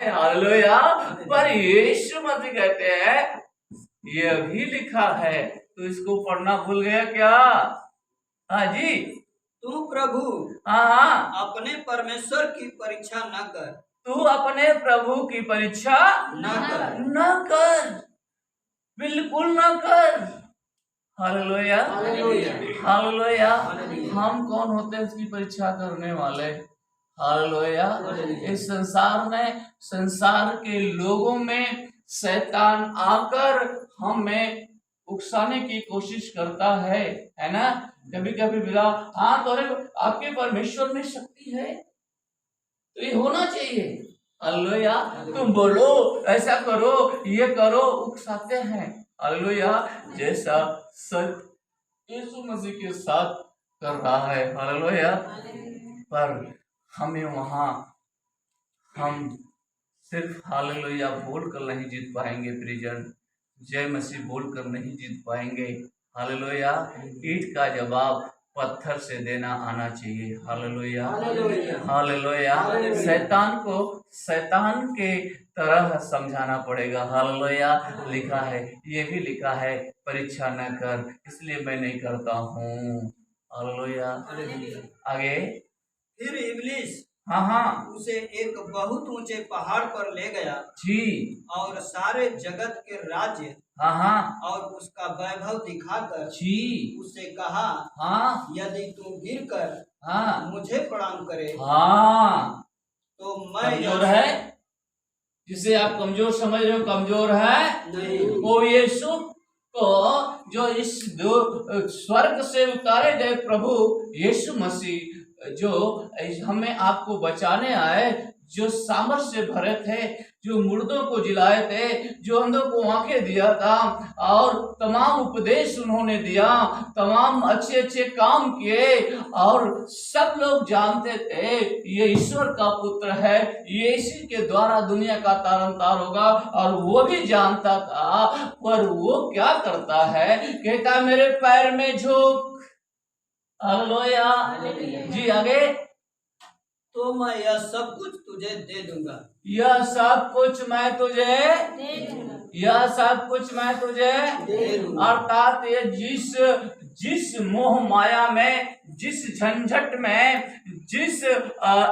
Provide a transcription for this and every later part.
Hallelujah. पर यीशु मसीह कहते हैं ये भी लिखा है, तो इसको पढ़ना भूल गया क्या? हाँ जी। तू प्रभु हाँ अपने परमेश्वर की परीक्षा न कर, तू अपने प्रभु की परीक्षा न कर, बिल्कुल न कर। Hallelujah hallelujah. हम कौन होते हैं उसकी परीक्षा करने वाले? हालेलुया। इस संसार में, संसार के लोगों में शैतान आकर हमें उकसाने की कोशिश करता है ना? कभी कभी बिला हाँ तो आपके परमेश्वर में शक्ति है तो ये होना चाहिए। हालेलुया। तुम बोलो, ऐसा करो, ये करो, उकसाते हैं। हालेलुया। जैसा सत्य यीशु मसीह के साथ कर रहा है। हालेलुया। पर हमें वहां हम सिर्फ हालेलुया बोलकर नहीं जीत पाएंगे प्रिजन, जय मसीह बोलकर नहीं जीत पाएंगे। हालेलुया। ईंट का जवाब पत्थर से देना आना चाहिए। Hallelujah hallelujah. शैतान को शैतान के तरह समझाना पड़ेगा। हालेलुया। लिखा है, ये भी लिखा है परीक्षा न कर, इसलिए मैं नहीं करता हूँ। हालेलुया। आगे फिर इब्लिस हाँ उसे एक बहुत ऊंचे पहाड़ पर ले गया जी और सारे जगत के राज्य हाँ और उसका वैभव दिखाकर जी उससे कहा, यदि तू गिरकर मुझे प्रणाम करे तो मैं कमजोर है, जिसे आप कमजोर समझ रहे हो, कमजोर है नहीं। वो यीशु को जो इस स्वर्ग से उतारे गए प्रभु यीशु मसीह जो हमें आपको बचाने आए, जो सामर्थ से भरे थे, जो मुर्दों को जिलाए थे, जो अंधों को आंखें दिया था और तमाम उपदेश उन्होंने दिया, तमाम अच्छे अच्छे काम किए और सब लोग जानते थे ये ईश्वर का पुत्र है, ये इसी के द्वारा दुनिया का तारनतार होगा और वो भी जानता था। पर वो क्या करता है, कहता मेरे पैर में झुक। हालेलुया जी। आगे तो मैं यह सब कुछ तुझे दे दूंगा, यह सब कुछ मैं तुझे दे दूंगा, यह सब कुछ मैं तुझे दे दूंगा। अर्थात ये जिस मोह माया में, जिस झंझट में, जिस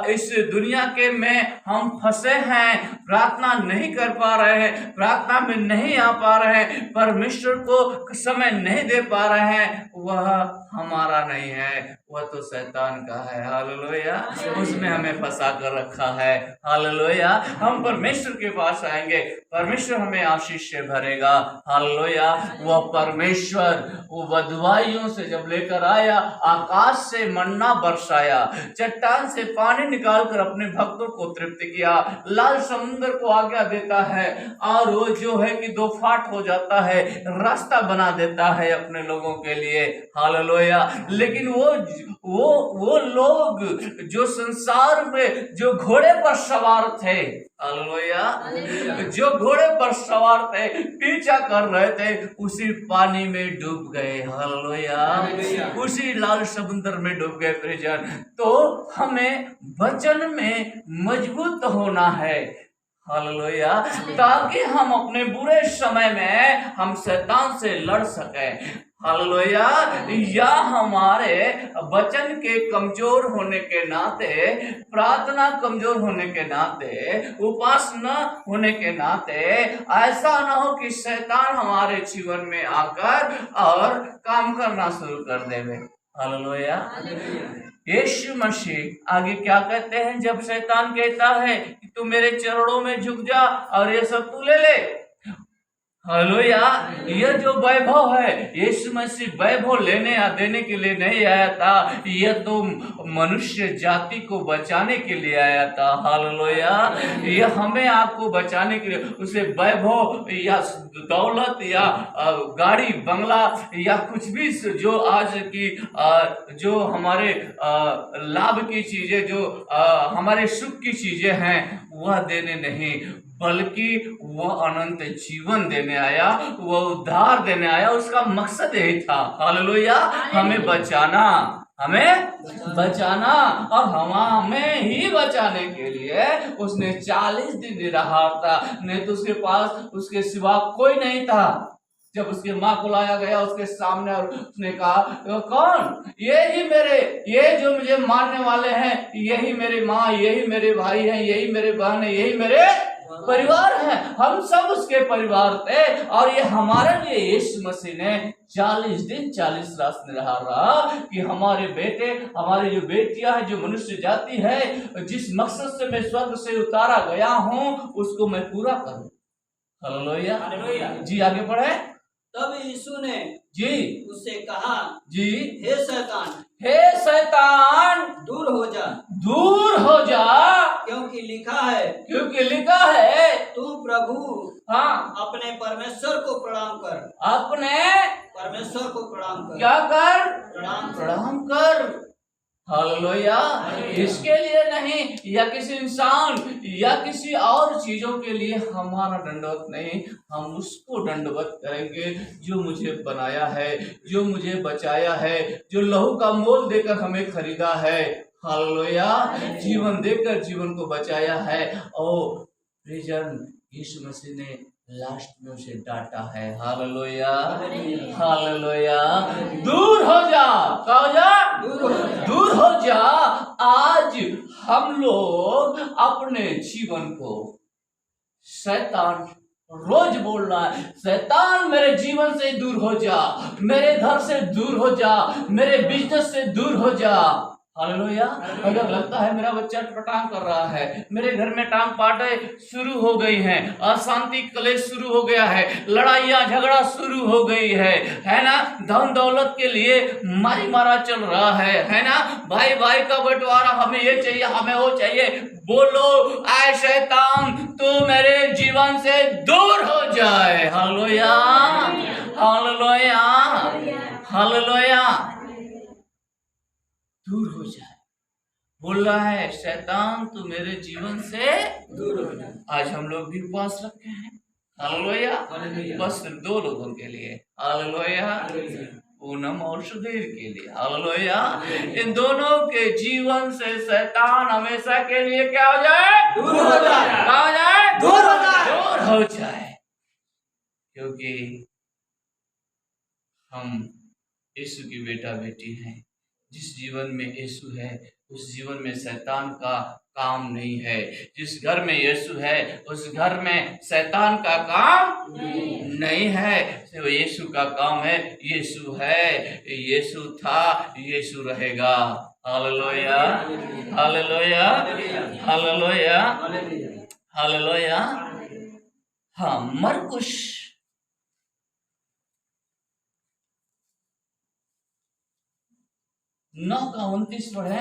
इस दुनिया के में हम फंसे हैं, प्रार्थना नहीं कर पा रहे हैं, प्रार्थना में नहीं आ पा रहे हैं, परमेश्वर को समय नहीं दे पा रहे हैं, वह हमारा नहीं है, वह तो शैतान का है। हालेलुया। उसमें हमें फंसा कर रखा है। हालेलुया। हम परमेश्वर के पास आएंगे, परमेश्वर हमें आशीष से भरेगा। हालेलुया। वह परमेश्वर वो बदवाइयों से जब लेकर आया, आकाश से मन्ना बरसाया, चट्टान से पानी निकालकर अपने भक्तों को तृप्त किया, लाल समुद्र को आज्ञा देता है और वो जो है कि दो फाट हो जाता है, रास्ता बना देता है अपने लोगों के लिए। हालेलुया। लेकिन वो लोग जो संसार में जो घोड़े पर सवार थे, हालेलुया, जो घोड़े पर सवार थे, पीछा कर रहे थे, उसी पानी में डूब गए। हालेलुया। उसी लाल समुद्र में डूब गए प्रिजन। तो हमें वचन में मजबूत होना है। हालेलुया। ताकि हम अपने बुरे समय में हम शैतान से लड़ सकें। हालेलुया। या हमारे वचन के कमजोर होने के नाते, प्रार्थना कमजोर होने के नाते, उपासना होने के नाते ऐसा ना हो कि शैतान हमारे जीवन में आकर और काम करना शुरू कर देवे। हालेलुया। यीशु मसीह आगे क्या कहते हैं जब शैतान कहता है कि तू मेरे चरणों में झुक जा और ये सब तू ले ले। हालेलुया। यह जो वैभव है, यीशु मसीह वैभव लेने या देने के लिए नहीं आया था, यह तो मनुष्य जाति को बचाने के लिए आया था। हालेलुया। यह हमें आपको बचाने के लिए, उसे वैभव या दौलत या गाड़ी बंगला या कुछ भी जो आज की जो हमारे लाभ की चीजें, जो हमारे सुख की चीजें हैं, वह देने नहीं, बल्कि वह अनंत जीवन देने आया, वह उद्धार देने आया। उसका मकसद यही था। हालेलुया। हमें बचाना। हमें बचाना। और हमें ही बचाने के लिए उसने 40 दिन रहा था, नहीं तो उसके पास उसके सिवा कोई नहीं था। जब उसके माँ को लाया गया उसके सामने और उसने कहा कौन, ये जो मुझे मारने वाले हैं, यही मेरी माँ, यही मेरे भाई हैं, यही मेरे बहन है, यही मेरे परिवार है, हम सब उसके परिवार थे। और ये हमारे लिए यीशु मसीह ने 40 दिन 40 रात में रहा कि हमारे बेटे, हमारी जो बेटियां हैं, जो मनुष्य जाति है, जिस मकसद से मैं स्वर्ग से उतारा गया हूं उसको मैं पूरा करूं। हालेलुया जी। आगे पढ़े। तब यीशु ने जी उससे कहा, जी, हे शैतान, हे शैतान, दूर हो जा, दूर हो जा, क्योंकि लिखा है, क्योंकि लिखा है, तू प्रभु हाँ, अपने परमेश्वर को प्रणाम कर, अपने परमेश्वर को प्रणाम कर, क्या कर, प्रणाम कर। हालेलुया। इसके लिए नहीं, या किसी इंसान या किसी और चीजों के लिए हमारा दंडवत नहीं, हम उसको दंडवत करेंगे जो मुझे बनाया है, जो मुझे बचाया है, जो लहू का मोल देकर हमें खरीदा है। हालेलुया। जीवन देकर जीवन को बचाया है। और प्रिजन यीशु मसीह ने लास्ट में उसे डांटा है। Hallelujah, hallelujah. दूर हो जा, क्या हो जा, दूर हो जा। आज हम लोग अपने जीवन को, शैतान रोज बोल रहा है, शैतान मेरे जीवन से दूर हो जा, मेरे घर से दूर हो जा, मेरे बिजनेस से दूर हो जा। हालेलुया। अगर लगता है मेरा बच्चा टांग कर रहा है, मेरे घर में टांग पाटे शुरू हो गई हैं, अशांति कलेश शुरू हो गया है, लड़ाइयाँ झगड़ा शुरू हो गई है ना, धन दौलत के लिए मारी मारा चल रहा है ना, भाई भाई का बंटवारा, हमें ये चाहिए, हमें वो चाहिए। बोलो ऐ शैतान, तू मेरे जीवन से दूर हो जाए। Hallelujah, hallelujah, hallelujah. दूर हो जाए, बोल रहा है शैतान तू मेरे जीवन से दूर हो जाए। आज हम लोग भी उपवास रखे हैं। हालेलुया। बस 2 लोगों के लिए। हालेलुया। पूनम और सुधीर के लिए। हालेलुया। इन दोनों के जीवन से शैतान हमेशा के लिए क्या हो जाए, दूर हो जाए। क्या हो जाए, दूर हो जाए, दूर हो जाए। क्योंकि हम यीशु की बेटा बेटी हैं। जिस जीवन में यीशु है उस जीवन में शैतान का काम नहीं है। जिस घर में यीशु है उस घर में शैतान का काम नहीं है। तो यीशु का काम है। यीशु है, यीशु था, यीशु रहेगा। Hallelujah, hallelujah, hallelujah, hallelujah. हाँ, मरकुश 9:29 पढ़े।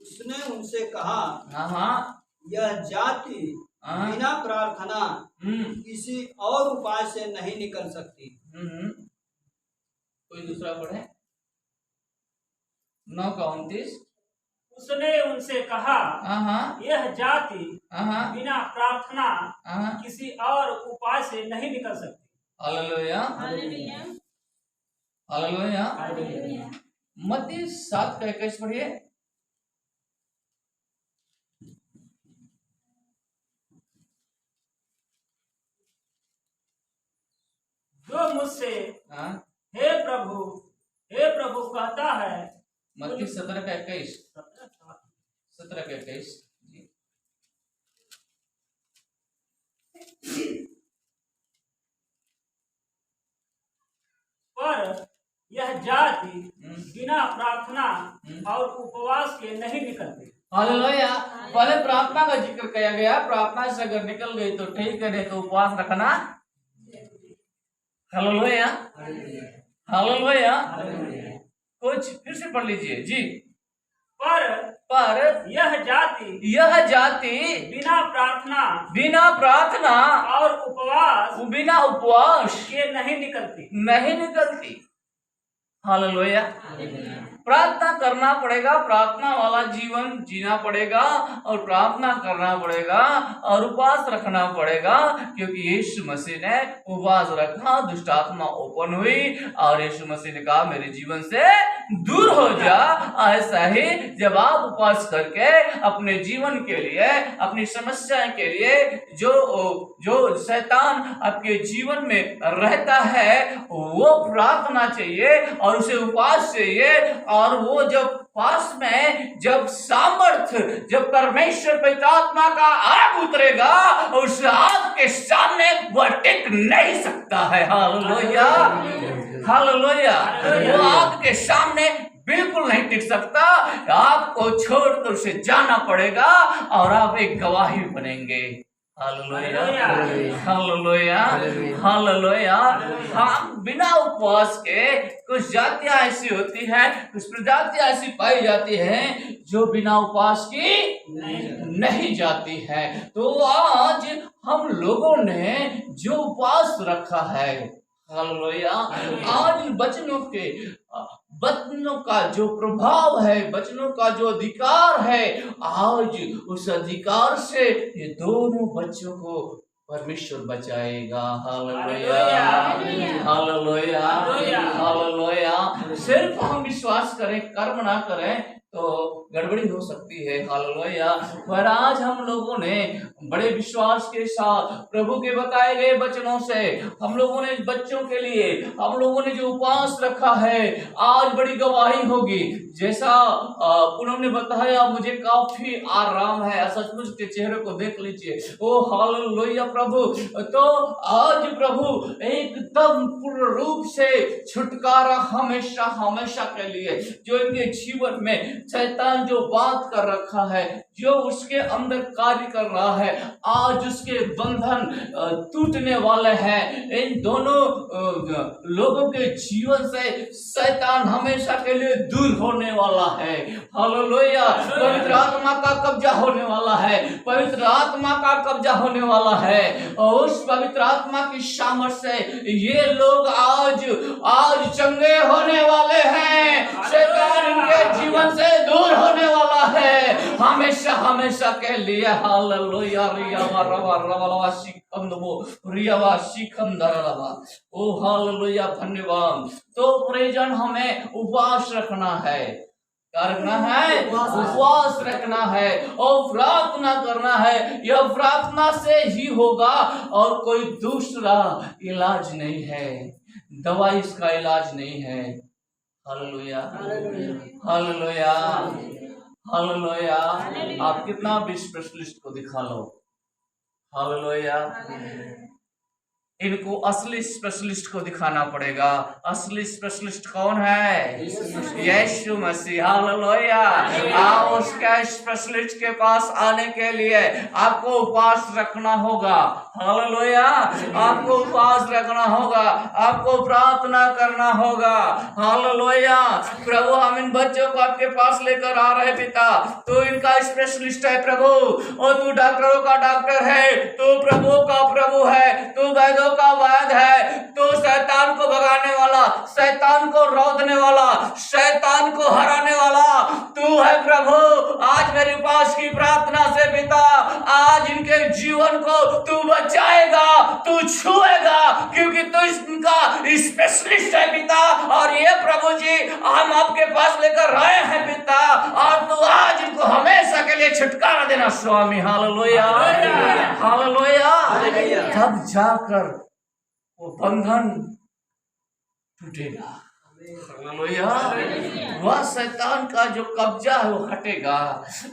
उसने उनसे कहा, हाँ, यह जाति बिना प्रार्थना किसी और उपाय से नहीं निकल सकती। कोई दूसरा पढ़े। 9:29। उसने उनसे कहा, यह जाति बिना प्रार्थना किसी और उपाय से नहीं निकल सकती। Hallelujah, hallelujah. मत्ती 7:21 पढ़िए। जो मुझसे हे प्रभु कहता है। मत्ती 17:21। 17:21। पर यह जाति बिना प्रार्थना और उपवास के नहीं निकलती। हालेलुया। पहले प्रार्थना का जिक्र किया गया। प्रार्थना से अगर निकल गई तो ठीक है, नहीं तो उपवास रखना। Hallelujah, hallelujah. कुछ फिर से पढ़ लीजिए जी। पर यह जाति बिना प्रार्थना और बिना उपवास के नहीं निकलती। हालेलुया। प्रार्थना करना पड़ेगा, प्रार्थना वाला जीवन जीना पड़ेगा और प्रार्थना करना पड़ेगा और उपवास रखना पड़ेगा, क्योंकि यीशु मसीह ने उपवास रखा, दुष्ट आत्मा ओपन हुई और यीशु मसीह ने कहा मेरे जीवन से दूर हो जा। ऐसा ही जब आप उपवास करके अपने जीवन के लिए, अपनी समस्याएं के लिए जो शैतान आपके जीवन में रहता है वो प्रार्थना चाहिए और उसे उपवास चाहिए। और वो जब पास में जब सामर्थ्य, जब परमेश्वर पिता आत्मा का आग उतरेगा उस आग के सामने वह टिक नहीं सकता है। Hallelujah, hallelujah. वो आग के सामने बिल्कुल नहीं टिक सकता। आपको छोड़कर उसे जाना पड़ेगा और आप एक गवाही बनेंगे। Hallelujah, hallelujah, hallelujah. हम बिना उपवास के, कुछ जातियां ऐसी होती हैं, कुछ प्रजातियां ऐसी पाई जाती हैं जो बिना उपवास की नहीं जाती है। तो आज हम लोगों ने जो उपवास रखा है, हालेलुया, आज वचनों का जो प्रभाव है, वचनों का जो अधिकार है, आज उस अधिकार से ये दोनों बच्चों को परमेश्वर बचाएगा। Hallelujah, hallelujah, hallelujah. सिर्फ हम विश्वास करें, कर्म ना करें तो गड़बड़ी हो सकती है। हालेलुया। पर आज हम लोगों ने बड़े विश्वास के साथ प्रभु के बताए गए वचनों से हम लोगों ने बच्चों के लिए हम लोगों ने जो उपवास रखा है, आज बड़ी गवाही होगी। जैसा उन्होंने बताया, मुझे काफी आराम है। सचमुच के चेहरे को देख लीजिए। ओ हालेलुया प्रभु। तो आज प्रभु एकदम पूर्ण रूप से छुटकारा हमेशा हमेशा के लिए, जो इनके जीवन में शैतान जो बात कर रखा है, जो उसके अंदर कार्य कर रहा है, आज उसके बंधन टूटने वाले हैं। इन दोनों लोगों के जीवन से शैतान हमेशा के लिए दूर होने वाला है। हालेलुया। पवित्र आत्मा का कब्जा होने वाला है, पवित्र आत्मा का कब्जा होने वाला है। और उस पवित्र आत्मा की सामर्थ से ये लोग आज चंगे होने वाले हैं। शैतान इनके जीवन से दूर होने वाला है हमेशा हमेशा के लिए। हालेलुया। ओ हालेलुया, धन्यवाद। तो प्रियजन, हमें उपवास रखना है, क्या रखना है? उपवास रखना है और प्रार्थना करना है। यह प्रार्थना से ही होगा और कोई दूसरा इलाज नहीं है, दवाई इसका इलाज नहीं है। Hallelujah, hallelujah, hallelujah. आप कितना भी स्पेशलिस्ट को दिखा लो, हालेलुया, इनको असली स्पेशलिस्ट को दिखाना पड़ेगा। असली स्पेशलिस्ट कौन है? यीशु मसीह। हालेलुया। आप उसके स्पेशलिस्ट के पास आने के लिए आपको उपवास रखना होगा। हालेलुया। आपको उपवास रखना होगा, आपको प्रार्थना करना होगा। हालेलुया। प्रभु, हम इन बच्चों को आपके पास लेकर आ रहे पिता, तो इनका स्पेशलिस्ट है प्रभु। और तू डॉक्टरों का डॉक्टर है, तू प्रभु का प्रभु है, तू वैद्यों का वैद्य है, तो शैतान को भगाने वाला, शैतान को रोकने वाला, शैतान को हराने वाला तू है प्रभु। आज मेरे पास की प्रार्थना से पिता, आज इनके जीवन को तू बचाएगा, तू छुएगा, क्योंकि तू इनका स्पेशलिस्ट है पिता। और ये प्रभु जी हम आपके पास लेकर आए हैं पिता, और तू आज इनको हमेशा के लिए छुटकारा देना स्वामी। Hallelujah, hallelujah. तब जाकर वो बंधन टूटेगा। हालेलुया। वह शैतान का जो कब्जा है वो हटेगा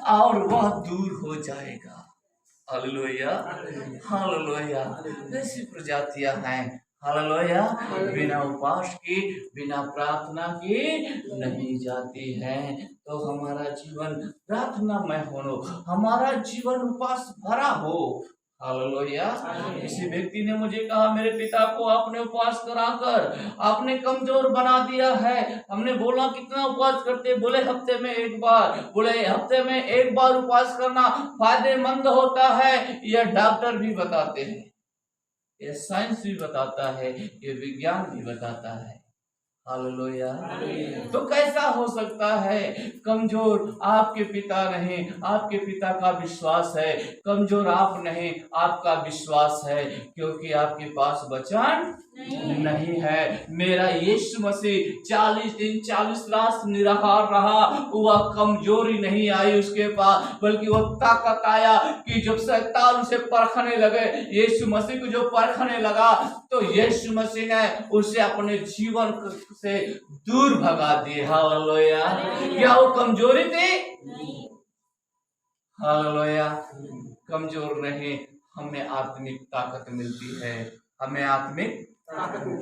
और वह दूर हो जाएगा। Hallelujah, hallelujah. ऐसी प्रजातियां हैं, हालेलुया, बिना उपवास की, बिना प्रार्थना की नहीं जाती हैं। तो हमारा जीवन प्रार्थनामय हो, हमारा जीवन उपवास भरा हो। हालेलुया। किसी व्यक्ति ने मुझे कहा, मेरे पिता को आपने उपवास कराकर आपने कमजोर बना दिया है। हमने बोला कितना उपवास करते? बोले हफ्ते में एक बार। बोले हफ्ते में एक बार उपवास करना फायदेमंद होता है, यह डॉक्टर भी बताते हैं, यह साइंस भी बताता है, यह विज्ञान भी बताता है। हालेलुया। तो कैसा हो सकता है? कमजोर आपके पिता नहीं, आपके पिता का विश्वास है। कमजोर आप नहीं, आपका विश्वास है, क्योंकि आपके पास वचन नहीं है। मेरा यीशु मसीह 40 दिन 40 रात निराहार रहा, वह कमजोरी नहीं आई उसके पास, बल्कि वह ताकत आया कि जब शैतान उसे परखने लगे, यीशु मसीह को जो परखने लगा, तो यीशु मसीह ने उसे अपने जीवन से दूर भगा दिए। हालेलुया। क्या वो कमजोरी थी? हालेलुया। कमजोर नहीं, हमें आत्मिक ताकत मिलती है, हमें आत्मिक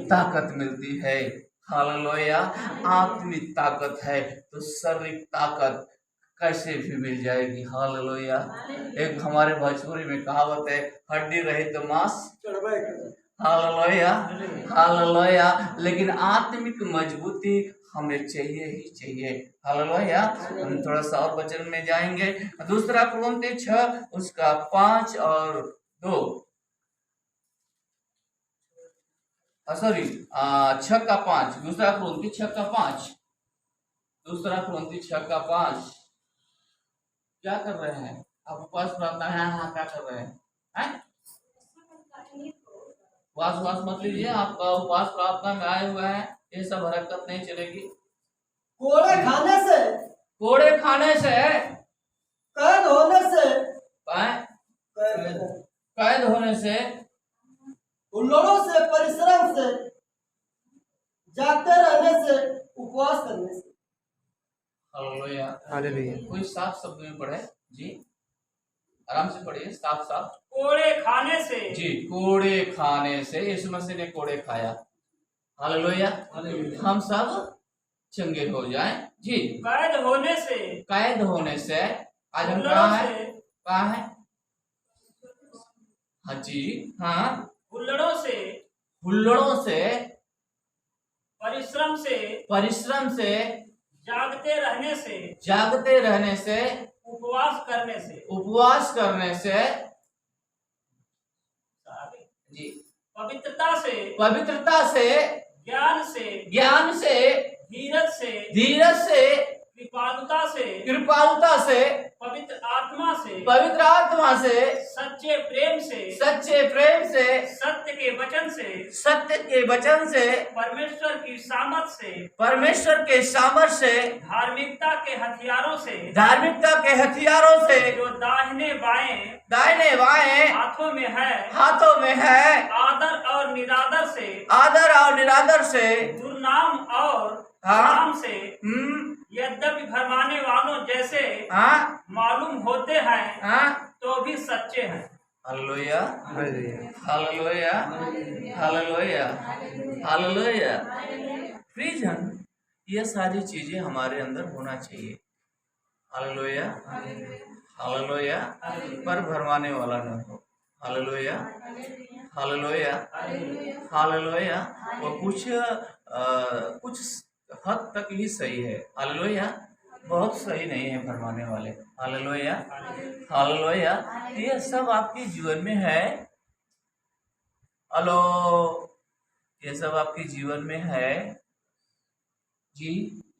ताकत मिलती है। हालेलुया। आत्मिक ताकत है तो शारीरिक ताकत कैसे भी मिल जाएगी। हालेलुया। एक हमारे भोजपुरी में कहावत है, हड्डी रहे तो मांस। हालेलुया। हालेलुया। लेकिन आत्मिक मजबूती हमें चाहिए ही चाहिए। हालेलुया। हम थोड़ा सा और वचन में जाएंगे। दूसरा कुरिन्थी 6 उसका 5 और 2, सॉरी 6 का 5, दूसरा कुरिन्थी 6 का 5, दूसरा कुरिन्थी 6 का 5। क्या कर रहे हैं आप? उपवास प्रार्थना है? हाँ, क्या कर रहे हैं? उपवास मत लीजिए, आपका उपवास प्रार्थना में आए हुए हैं, ये सब हरकत नहीं चलेगी। कोड़े खाने से, कोड़े खाने से, कैद होने से, कैद होने से, हुल्लोड़ों से, परिश्रम से, जागते रहने से, उपवास करने से। हालेलुया। हालेलुया। कोई साफ शब्द में पढ़े जी, आराम से पढ़िए, साफ साफ। कोड़े खाने से जी, कोड़े खाने से। यीशु मसीह ने कोड़े खाया। हालेलुया। हम सब चंगे हो जाएं जी। कैद होने से, कैद होने से। आज हम कहाँ हैं? कहाँ हैं? हाँ जी, हाँ। हुल्लड़ों से, हुल्लड़ों से, परिश्रम से, परिश्रम से, जागते रहने से, जागते रहने से, उपवास करने से, उपवास करने से जी, पवित्रता से, पवित्रता से, ज्ञान से, ज्ञान से, धीरज से, धीरज से, कृपालुता से, कृपालुता से, पवित्र आत्मा से, पवित्र आत्मा से, सच्चे प्रेम से, सच्चे प्रेम से, सत्य के वचन से, सत्य के वचन से, परमेश्वर की सामर्थ से, परमेश्वर के सामर्थ से, धार्मिकता के हथियारों से, धार्मिकता के हथियारों से, जो दाहिने बाएं, दाहिने बाएं हाथों में है, हाथों में है, आदर और निरादर से, आदर और निरादर से, दुर्नाम और नाम से, यद्यपि भरमाने वालों जैसे मालूम होते हैं, तो भी सच्चे हैं। Hallelujah. Hallelujah. Hallelujah. Hallelujah. Prison, ये सारी चीजें हमारे अंदर होना चाहिए। हालेलुया। हालेलुया। पर भरमाने वाला न हो। हालेलुया। हालेलुया। हालेलुया। वो कुछ हद तक ही सही है। हालेलुया। बहुत सही नहीं है भरमाने वाले। हालेलुया। हालेलुया। ये सब आपके जीवन में है। हेलो, ये सब आपके जीवन में है जी।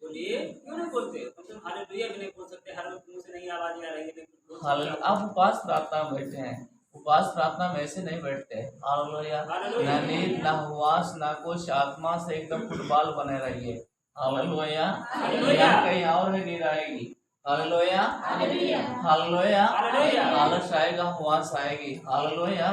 बोलिए, क्यों नहीं बोलते? हालेलुया भी नहीं बोल सकते, हर मुंह से नहीं आवाज आ रही है। हालेलुया। आप उपवास प्रार्थना में बैठे हैं, उपवास प्रार्थना में ऐसे नहीं बैठते। हालेलुया। ना नींद, ना उपवास, ना कुछ, आत्मा से एकदम फुटबॉल बने रहिए। हालेलुया। कहीं और है नींद आएगी। हालेलुया। हालेलुया। आलस आएगा, उपवास आएगी। हालेलुया।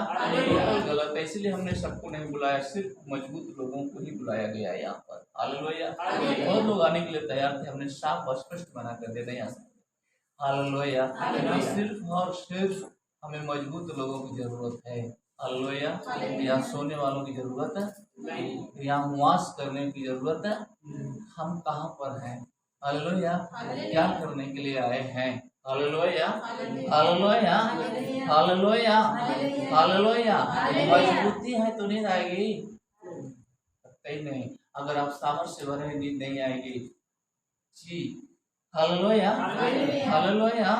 गलत है, इसलिए हमने सबको नहीं बुलाया, सिर्फ मजबूत लोगों को ही बुलाया गया यहाँ पर। हालेलुया। बहुत लोग आने के लिए तैयार थे, हमने साफ और स्पष्ट बना कर दे नहीं आ सकते। हालेलुया। सिर्फ और सिर्फ हमें मजबूत लोगों की जरूरत है। हालेलुया। यहाँ सोने वालों की जरूरत है, यहाँ उपवास करने की जरूरत है। हम कहाँ पर हैं? हालेलुया। क्या करने के लिए आए हैं? हालेलुया। हालेलुया। हालेलुया। हालेलुया। मजबूती है तो नींद आएगी? कहीं नहीं। अगर आप सामर्थ से भरे नींद नहीं आएगी जी। हालेलुया। हालेलुया।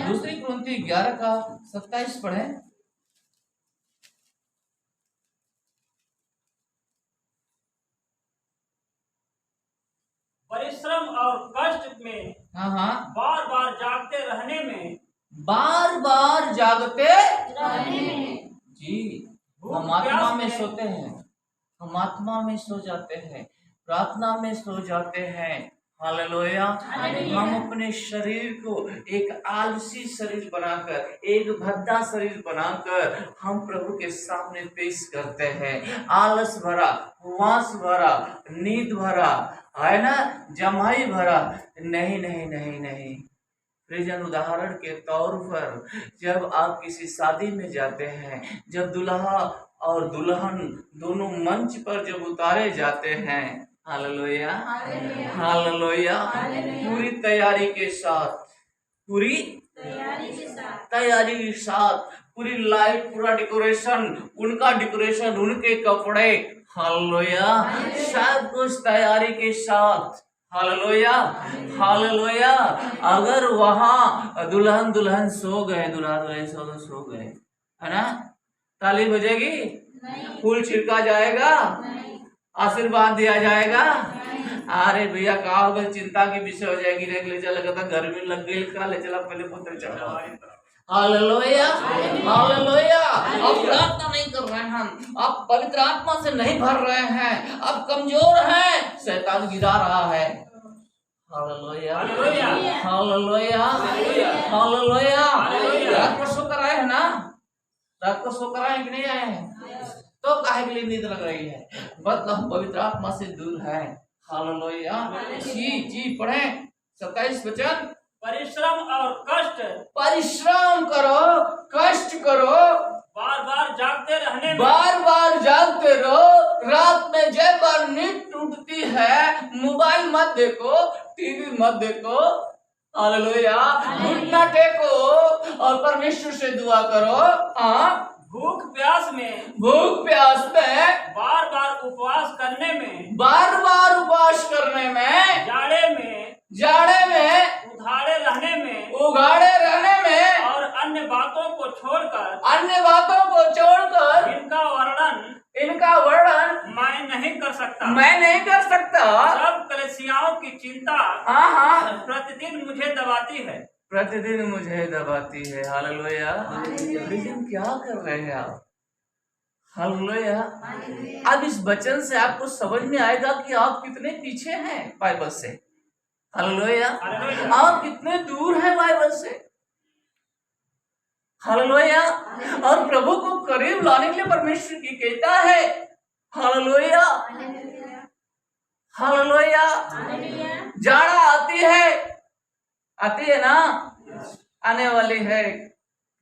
दूसरी कुरिन्थी 11 का 27 पढ़े। परिश्रम और कष्ट में हाँ हाँ, बार बार जागते रहने में, बार बार जागते जी। भूख हम आत्मा प्यास में में- सोते हैं, हम आत्मा में सो जाते हैं, प्रार्थना में सो जाते हैं। हालेलुया। हम अपने शरीर को एक आलसी शरीर बनाकर, एक भद्दा शरीर बनाकर हम प्रभु के सामने पेश करते हैं। आलस भरा, उपवास भरा, नींद भरा, है ना, जमाई भरा। नहीं नहीं नहीं नहीं। प्रियजन, उदाहरण के तौर पर जब आप किसी शादी में जाते हैं, जब दूल्हा और दुल्हन दोनों मंच पर जब उतारे जाते हैं, हालेलुया हालेलुया, पूरी तैयारी के साथ, पूरी तैयारी के साथ, पूरी लाइट, पूरा डेकोरेशन, उनका डेकोरेशन, उनके कपड़े, हालेलुया, सब कुछ तैयारी के साथ, हालेलुया हालेलुया। अगर वहां दुल्हन दुल्हन सो गए, दुल्हा दुल्हन सो गए, है ना, ताली बजेगी, फूल छिड़का जाएगा, आशीर्वाद दिया जाएगा। अरे भैया का होगा, चिंता की विषय हो जाएगी। ले चला लगता गर्मी लग गई, का ले चला पहले पुत्र चढ़ा। Hallelujah hallelujah. अब प्रार्थना नहीं कर रहे हैं हम, अब पवित्र आत्मा से नहीं भर रहे हैं, अब कमजोर हैं, शैतान गिरा रहा है। Hallelujah hallelujah hallelujah. रात को सो कर आए हैं ना, रात को सो कर आए कि नहीं आए हैं? तो काहे के लिए नींद लग रही है? मतलब हम पवित्र आत्मा से दूर हैं। हालेलुया। जी पढ़े 27 वचन। परिश्रम और कष्ट, परिश्रम करो, कष्ट करो, बार बार जागते रहने में, बार बार जागते रहो। रात में जब बार नींद टूटती है, मोबाइल मत देखो, टीवी मत देखो, हालेलुया, घुटना टेको और परमेश्वर से दुआ करो। हाँ, भूख प्यास में, भूख प्यास में, बार बार उपवास करने में, बार बार उपवास करने में, जाड़े में, उघाड़े रहने में, उघाड़े रहने में, और अन्य बातों को छोड़कर, इनका वर्णन मैं नहीं कर सकता। मैं नहीं कर सकता। सब कलीसियाओं की चिंता हाँ प्रतिदिन मुझे दबाती है, प्रतिदिन मुझे दबाती है। हालेलुया। लेकिन क्या कर रहे हैं आप? हालेलुया। अब इस वचन से आपको समझ में आएगा कि आप कितने पीछे हैं बाइबल से। हालेलुया। आप कितने दूर हैं बाइबल से। हालेलुया। और प्रभु को करीब लाने के लिए परमेश्वर की कहता है। Hallelujah hallelujah. जाड़ा आती है ना, आने वाली है,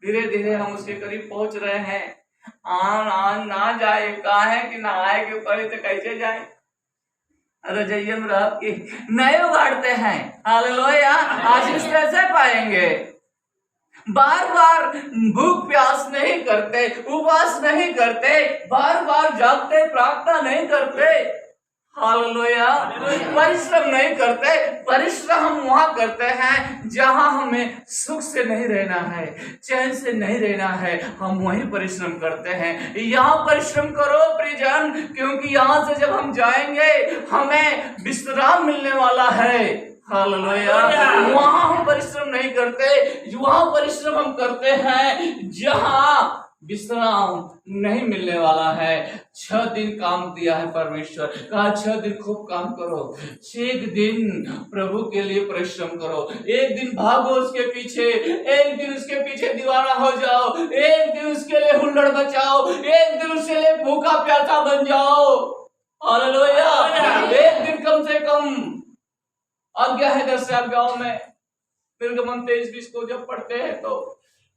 धीरे धीरे हम उसके करीब पहुंच रहे हैं। आन ना जाए, कहा है कि ना आए के ऊपर तो कैसे जाए। रजैया में रह के नए उगाड़ते हैं। हालेलुया। आशीष कैसे पाएंगे? बार बार भूख प्यास नहीं करते, उपवास नहीं करते, बार बार जागते, प्रार्थना नहीं करते। हालेलुया। परिश्रम नहीं करते। परिश्रम हम वहां करते हैं जहां हमें सुख से नहीं रहना है, चैन से नहीं रहना है, हम वहीं परिश्रम करते हैं। यहाँ परिश्रम करो प्रियजन, क्योंकि यहाँ से जब हम जाएंगे हमें विश्राम मिलने वाला है। हालेलुया। वहां हम परिश्रम नहीं करते, वहां परिश्रम हम करते हैं जहां विश्राम नहीं मिलने वाला है। 6 दिन काम दिया है परमेश्वर, कहा 6 दिन खूब काम करो, 1 दिन प्रभु के लिए परिश्रम करो। 1 दिन भागो उसके पीछे, 1 दिन उसके पीछे दीवाना हो जाओ, 1 दिन उसके लिए हुल्लड़ मचाओ, 1 दिन उसके लिए भूखा प्यासा बन जाओ। हालेलुया। 1 दिन कम से कम। आज्ञा है 10 आज्ञाओं में, निर्गमन 23-20 को जब पढ़ते हैं तो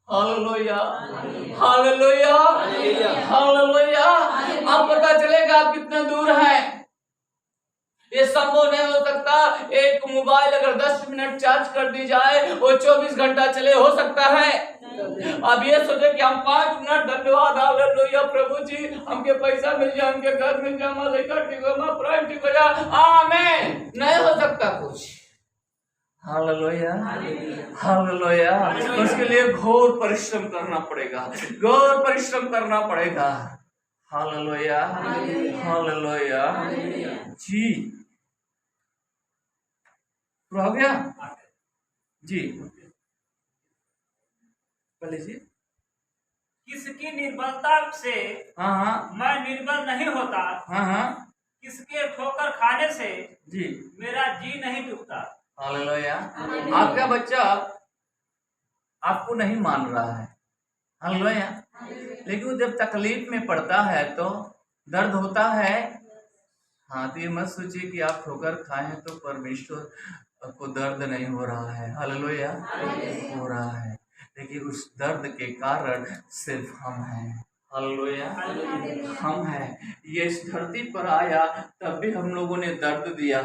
हालेलुया हालेलुया हालेलुया। अब पता चलेगा आप कितने दूर हैं। ये संभव नहीं हो सकता। एक मोबाइल अगर 10 मिनट चार्ज कर दी जाए वो 24 घंटा चले, हो सकता है? अब ये सोचे कि हम 5 मिनट, धन्यवाद हालेलुया प्रभु जी, हमके पैसा मिल जाए, हमके घर मिल जाए, हमारे घर ठीक हो, हमारा प्राइम ठीक हो जाए, आमीन। नहीं हो सकता कुछ। Hallelujah hallelujah. उसके लिए घोर परिश्रम करना पड़ेगा, घोर परिश्रम करना पड़ेगा। Hallelujah hallelujah. जी पूरा हो गया जी, पहले जी। किसकी निर्बलता से मैं निर्बल नहीं होता, किसके ठोकर खाने से जी मेरा जी नहीं डूबता। हालेलुया। आपका बच्चा आपको नहीं मान रहा है, हालेलुया, लेकिन वो जब तकलीफ में पड़ता है तो दर्द होता है। हाँ, तो ये मत सोचिए कि आप ठोकर खाए हैं तो परमेश्वर को दर्द नहीं हो रहा है, हालेलुया, हो रहा है, लेकिन उस दर्द के कारण सिर्फ हम हैं, हालेलुया, हम हैं। ये इस धरती पर आया तब भी हम लोगों ने दर्द दिया,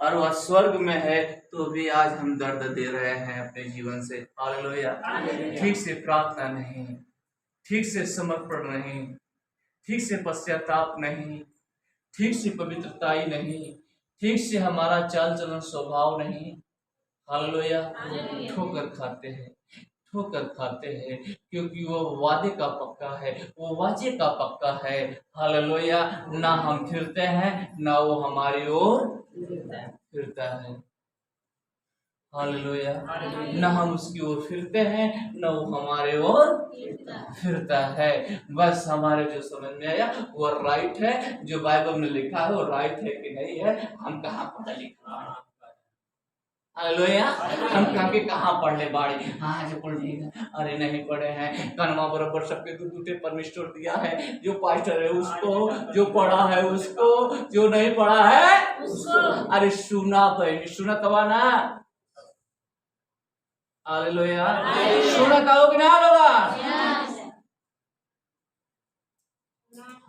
और वह स्वर्ग में है तो भी आज हम दर्द दे रहे हैं अपने जीवन से, हालेलुया। ठीक से प्रार्थना नहीं, ठीक से समर्पण नहीं, ठीक से पश्चाताप नहीं, ठीक से पवित्रता ही नहीं, ठीक से हमारा चाल चलन स्वभाव नहीं, हालेलुया। ठोकर खाते हैं, ठोकर खाते हैं, क्योंकि वो वादे का पक्का है, वो वाजे का पक्का है, हालेलुया। ना हम फिरते हैं ना वो हमारी ओर फिरता है, हालेलुया। ना हम उसकी ओर फिरते हैं ना वो हमारे ओर फिरता है। बस हमारे जो समझ में आया वो राइट है, जो बाइबल में लिखा है वो राइट है कि नहीं है, हम कहाँ पढ़े लिखा है, हालेलुया। हम कहाँ पढ़ ले बाड़ी, हाँ जो पढ़ लिखा, अरे नहीं पढ़े हैं। कनमा बराबर सबके दूते परमेश्वर दिया है, जो पास्टर है उसको, जो पढ़ा है उसको, जो नहीं पढ़ा है उसको। अरे सुना भाई, सुना तवा ना, हालेलुया, सुना कहो कि ना लोगा,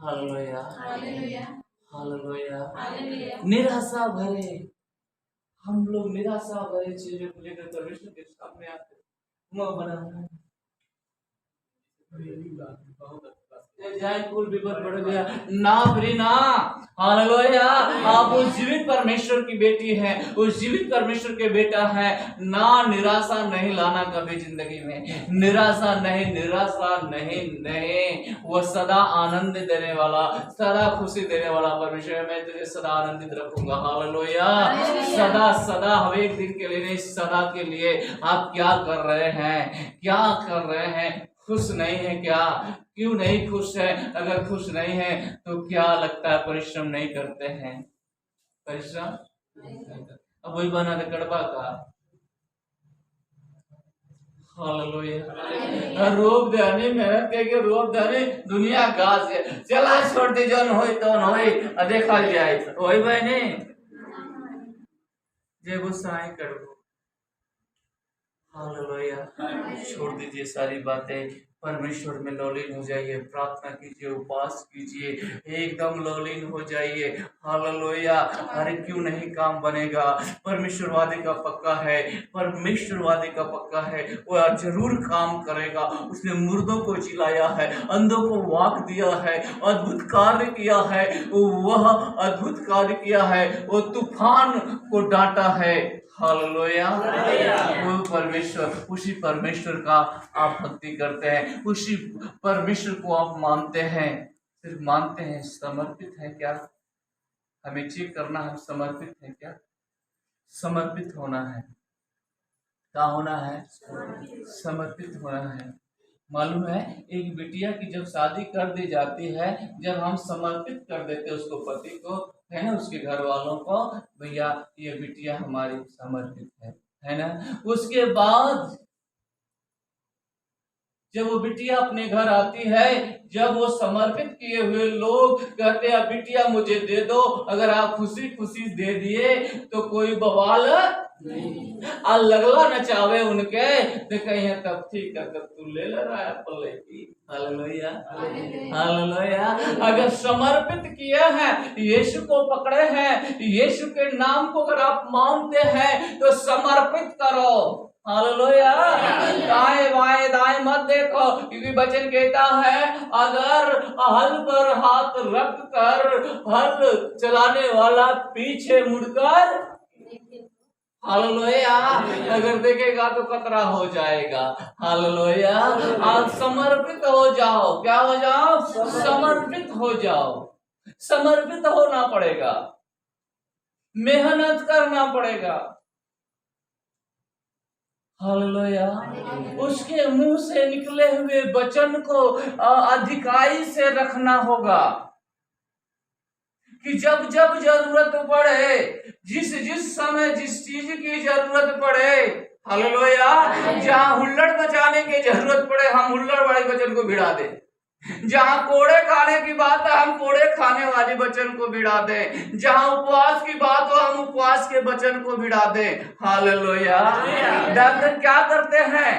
हालेलुया, हालेलुया। निराशा भरे हम लोग, निराशा भरे चीजों को लेकर परमेश्वर के सामने आते मुंह बनाना, जाए कुल विपद बढ़ गया ना फ्री ना, हालेलुया। आप उस जीवित परमेश्वर की बेटी हैं, उस जीवित परमेश्वर के बेटा हैं ना। निराशा नहीं लाना कभी जिंदगी में, निराशा नहीं, निराशा नहीं, नहीं। वो सदा आनंद देने वाला, सदा खुशी देने वाला परमेश्वर है। मैं तुझे सदा आनंदित रखूंगा, हालेलुया। सदा सदा, हर एक दिन के लिए नहीं, सदा के लिए। आप क्या कर रहे हैं, क्या कर रहे हैं, खुश नहीं है क्या, क्यों नहीं खुश है? अगर खुश नहीं है तो क्या लगता है परिश्रम नहीं करते हैं, परिश्रम। अब वही बना था कड़वा का, हालेलुया। रोब देने मेहनत करके रोब देने दुनिया घास है, चला छोड़ दे, जौन होई तो होई, देखा जाए वही बहने जे गुस्सा कड़वा, हालेलुया। छोड़ दीजिए सारी बातें, परमेश्वर में लौलीन हो जाइए, प्रार्थना कीजिए, उपवास कीजिए, एकदम लौलीन हो जाइए, हालेलुया। अरे क्यों नहीं काम बनेगा, परमेश्वर वादे का पक्का है, परमेश्वर वादे का पक्का है, वह जरूर काम करेगा। उसने मुर्दों को जिलाया है, अंधों को वाक दिया है, अद्भुत कार्य किया है, वह अद्भुत कार्य किया है, वो तूफान को डांटा है, हालेलुया। वो परमेश्वर, उसी परमेश्वर का आप भक्ति करते हैं, उसी परमेश्वर को आप मानते हैं, सिर्फ मानते हैं, समर्पित है क्या? हमें चेक करना है, समर्पित है क्या? समर्पित होना है, क्या होना है? समर्पित होना है। मालूम है, एक बिटिया की जब शादी कर दी जाती है, जब हम समर्पित कर देते उसको, पति को, है ना, उसके घर वालों को, भैया ये बिटिया हमारी समर्पित है ना, उसके बाद जब वो बिटिया अपने घर आती है, जब वो समर्पित किए हुए लोग कहते हैं बिटिया मुझे दे दो, अगर आप खुशी खुशी दे दिए तो कोई बवाल नहीं, लगला न चावे उनके तो कहीं तब ठीक है, तब तू ले रहा है पल्ले की, हालेलुया, हालेलुया। अगर समर्पित किए हैं, यीशु को पकड़े हैं, यीशु के नाम को अगर आप मानते हैं तो समर्पित करो, हालेलुया। दाएं बाएं दाएं मत देखो, क्योंकि वचन कहता है अगर हल पर हाथ रख कर हल चलाने वाला पीछे मुड़कर, हालेलुया, अगर देखेगा तो खतरा हो जाएगा, हालेलुया। आप समर्पित हो जाओ, क्या हो जाओ? समर्पित हो जाओ, समर्पित होना पड़ेगा। मेहनत करना पड़ेगा। हालेलुया। उसके मुंह से निकले हुए वचन को अधिकाई से रखना होगा कि जब जब जरूरत पड़े, जिस जिस समय जिस चीज की जरूरत पड़े, हालेलुया, जहाँ हुल्लड़ मचाने की जरूरत पड़े हम हुल्लड़ वाले वचन को भिड़ा दे, जहाँ कोड़े खाने की बात है हम कोड़े खाने वाले वचन को भिड़ा दें, जहाँ उपवास की बात हो हम उपवास के वचन को भिड़ा दें। हालेलुया। डॉक्टर क्या करते हैं,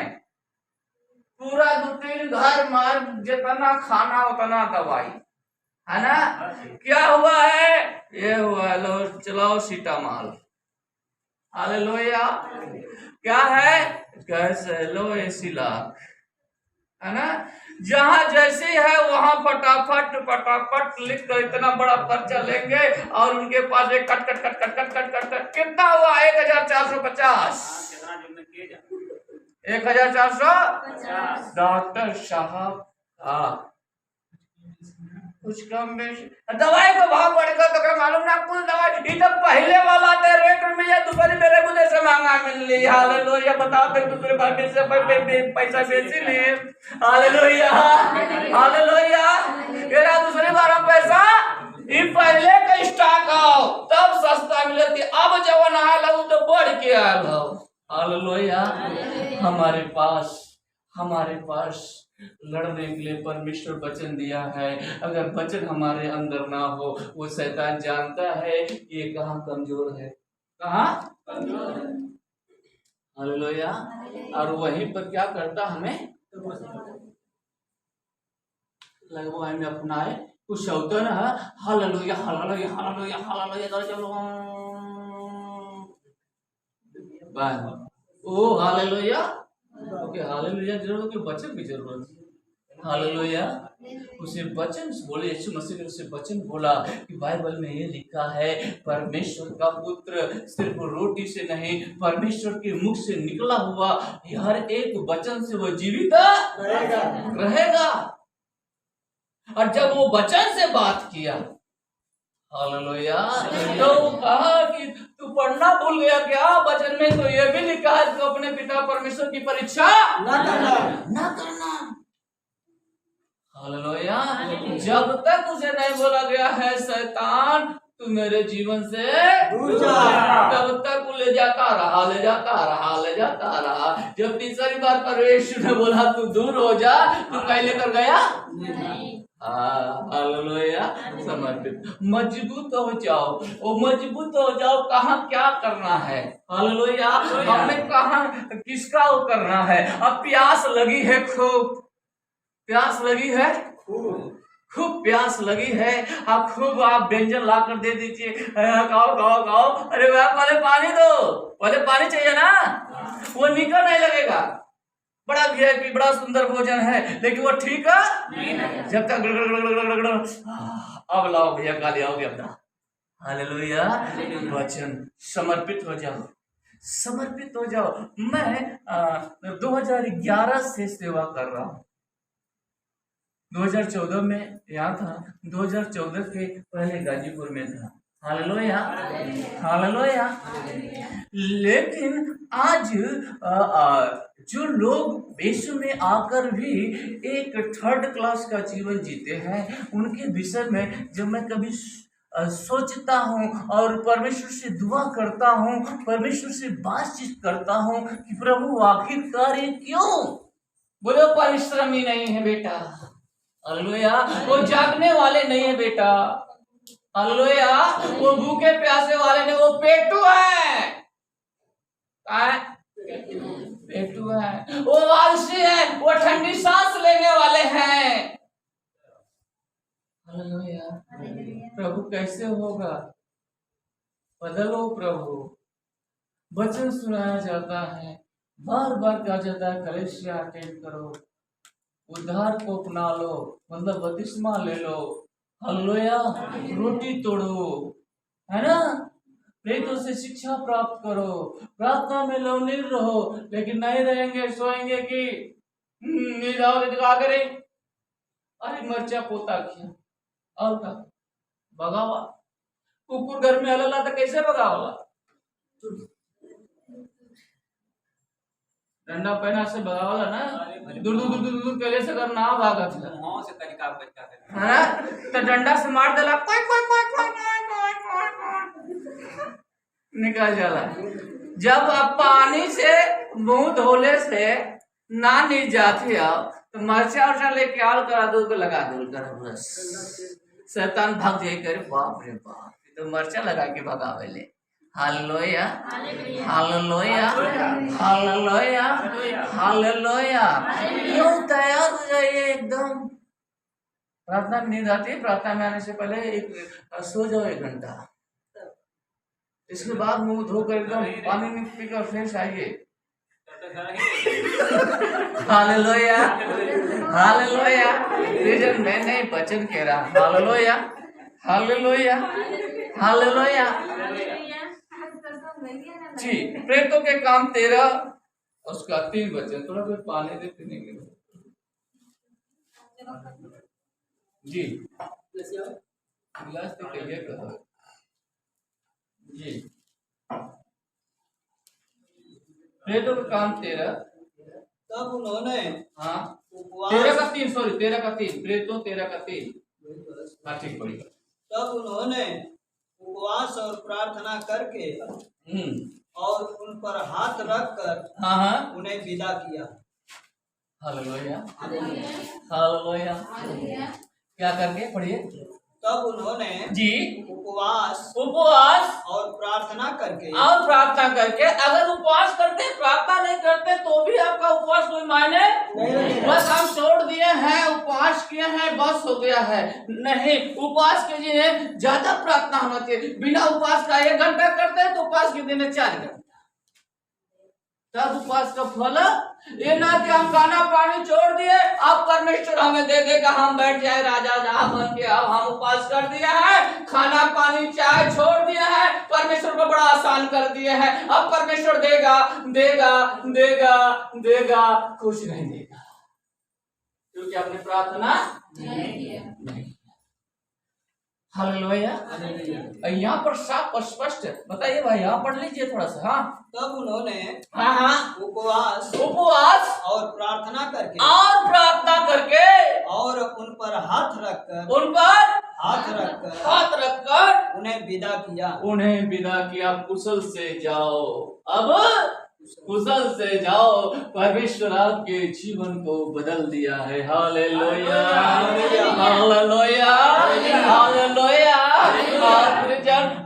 पूरा 2-3 घर मार, जितना खाना उतना दवाई, है ना। क्या हुआ है, ये हुआ है, लो चलाओ सीटामाल। हालेलुया। क्या है, कैसे लो एसी लाख, है ना। जहां जैसे है वहां फटाफट फटाफट लिख कर इतना बड़ा पर्चा लेंगे और उनके पास एक cut cut cut cut cut cut cut cut कितना हुआ 1450, 1450। डॉक्टर साहब कुछ कम बेशी दवाई को भाव बढ़ेगा तो क्या मालूम ना, कुल दवाई ये तो पहले वाला था रेट में या दूसरे मेरे को से महंगा मिल रही। हालेलुया। बताओ फिर दूसरे भाई से पैसा बेची नहीं। हालेलुया। हालेलुया। मेरा दूसरी बार पैसा ये पहले का स्टॉक आओ तब सस्ता मिले थी, अब जब आ लो तो बढ़ के आ लो। हालेलुया। हमारे पास लड़ने के लिए परमेश्वर वचन दिया है। अगर वचन हमारे अंदर ना हो, वो शैतान जानता है ये कहाँ कमजोर है, कहाँ कमजोर है। हालेलुया। और वहीं पर क्या करता, हमें लगभग हमें अपनाए कुछ होता ना। हालेलुया हालेलुया हालेलुया हालेलुया कर चलो बाय ओ हालेलुया। ओके हालेलुया जरूरत है, वचन की जरूरत है। हालेलुया। उसे वचन बोले, यीशु मसीह ने उसे वचन बोला कि बाइबल में ये लिखा है परमेश्वर का पुत्र सिर्फ रोटी से नहीं, परमेश्वर के मुख से निकला हुआ हर एक वचन से वो जीवित रहेगा। और जब वो वचन से बात किया, हालेलुया, तो वो कहा कि तू पढ़ना भूल गया क्या, वचन में तो ये भी लिखा है कि अपने पिता परमेश्वर की परीक्षा ना करना। हालेलुया। जब तक उसे नहीं बोला गया है शैतान तू मेरे जीवन से दूर जा, तब तक वो ले जाता रहा। जब तीसरी बार परमेश्वर ने बोला तू दूर हो जा, तू कहीं लेकर गया नहीं। हालेलुया। समर्पित मजबूत हो जाओ, वो मजबूत हो जाओ। कहाँ क्या करना है, हालेलुया, हमें कहाँ किसका वो करना है। अब प्यास लगी है, खूब प्यास लगी है, खूब प्यास लगी है। आप खूब आप व्यंजन ला कर दे दीजिए, खाओ। अरे भाई पहले पानी दो, पहले पानी चाहिए ना, वो निकल नहीं लगेगा। बड़ा वीआईपी बड़ा सुंदर भोजन है लेकिन वो ठीक है जब तक अब लाओ भैया काले आओगे अपना। हालेलुया। वचन समर्पित हो जाओ। मैं 2011 से सेवा कर रहा हूँ। 2014 में यहाँ था, 2014 के पहले गाजीपुर में था। हालेलुया। लेकिन आज जो लोग यीशु में आकर भी एक थर्ड क्लास का जीवन जीते हैं, उनके विषय में जब मैं कभी सोचता हूँ और परमेश्वर से दुआ करता हूँ, परमेश्वर से बातचीत करता हूँ कि प्रभु आखिरकार ये क्यों, बोले परिश्रमी नहीं है बेटा। हालेलुया। वो जागने वाले नहीं है बेटा। हालेलुया। वो भूखे प्यासे वाले नहीं, वो पेटू है। पेटू है, वो आलसी है, वो ठंडी सांस लेने वाले हैं। हालेलुया। प्रभु कैसे होगा, बदलो प्रभु। वचन सुनाया जाता है, बार बार कहा जाता है कलेसिया अटेंड करो, उद्धार को अपना लो, मतलब बपतिस्मा ले लो। हालेलुया। रोटी तोड़ो, है ना, प्रेरितों से शिक्षा प्राप्त करो, प्रार्थना में लवलीन रहो। लेकिन नहीं रहेंगे, सोएंगे कि नींद आओगे तो क्या करें, अरे मर्चा पोता किया और का बगावा। कुकुर घर में हलला तो कैसे भगावला? डंडा पहना से भगावला ना, दूर दूर दूर दूर पहले से अगर ना भागत है मुंह से तरीका बचता है ना, तो डंडा से मार देला, कोई कोई कोई कोई कोई कोई कोई निकल जाला। जब आप पानी से मुंह धोले से ना नीच जाती आओ तो मरचा उर्चा लेके आओ, करा दो लगा दो कर, बस शैतान भाग जाए करे। बाप रे बाप, तो मरचा लगा के भगावे ले। Hallelujah hallelujah hallelujah hallelujah. क्यों तैयार हो जाइए एकदम। प्रार्थना में नींद आती है, प्रार्थना में आने से पहले एक सो जाओ 1 घंटा, इसके बाद मुंह धोकर एकदम पानी में पीकर फ्रेश आइए। Hallelujah hallelujah. रीजन मैं नहीं वचन कह रहा। हालेलुया हालेलुया हालेलुया जी। प्रेतों के काम 13 उसका 3 वचन, थोड़ा कुछ पानी दे पीने के लिए जी। गिलास तो कहिए कहा जी। प्रेतों का काम 13। तब उन्होंने हाँ 13 का 3, सॉरी 13 का 3, प्रेतों 13 का 3। हाँ ठीक पड़ी। तब उन्होंने उपवास और प्रार्थना करके और उन पर हाथ रखकर हाँ हाँ उन्हें विदा किया। Hallelujah hallelujah. क्या करके पढ़िए। तब उन्होंने जी उपवास और प्रार्थना करके अगर उपवास करते प्रार्थना नहीं करते तो भी आपका उपवास कोई मायने नहीं। बस हम छोड़ दिए हैं, उपवास किए हैं, बस हो गया है। नहीं, उपवास के लिए ज्यादा प्रार्थना होना चाहिए। बिना उपवास का 1 घंटा करते हैं तो उपवास के दिन 4 घंटा, तब उपवास का फल। ये ना कि हम खाना पानी छोड़ दिए, अब परमेश्वर हमें दे देगा, हम बैठ जाए राजा जहां बन के। अब हम उपवास कर दिया है, खाना पानी चाय छोड़ दिया है, परमेश्वर को बड़ा आसान कर दिया है। अब परमेश्वर देगा देगा देगा देगा, कुछ नहीं देगा, क्योंकि आपने प्रार्थना नहीं। हालेलुया। यहाँ पर साफ और स्पष्ट बताइए भाई, यहाँ पढ़ लीजिए थोड़ा सा। हाँ तब उन्होंने हाँ उपवास और प्रार्थना करके और उन पर हाथ रखकर उन्हें विदा किया। कुशल से जाओ, अब कुशल से जाओ, परमेश्वर आपके जीवन को बदल दिया है। Hallelujah hallelujah hallelujah.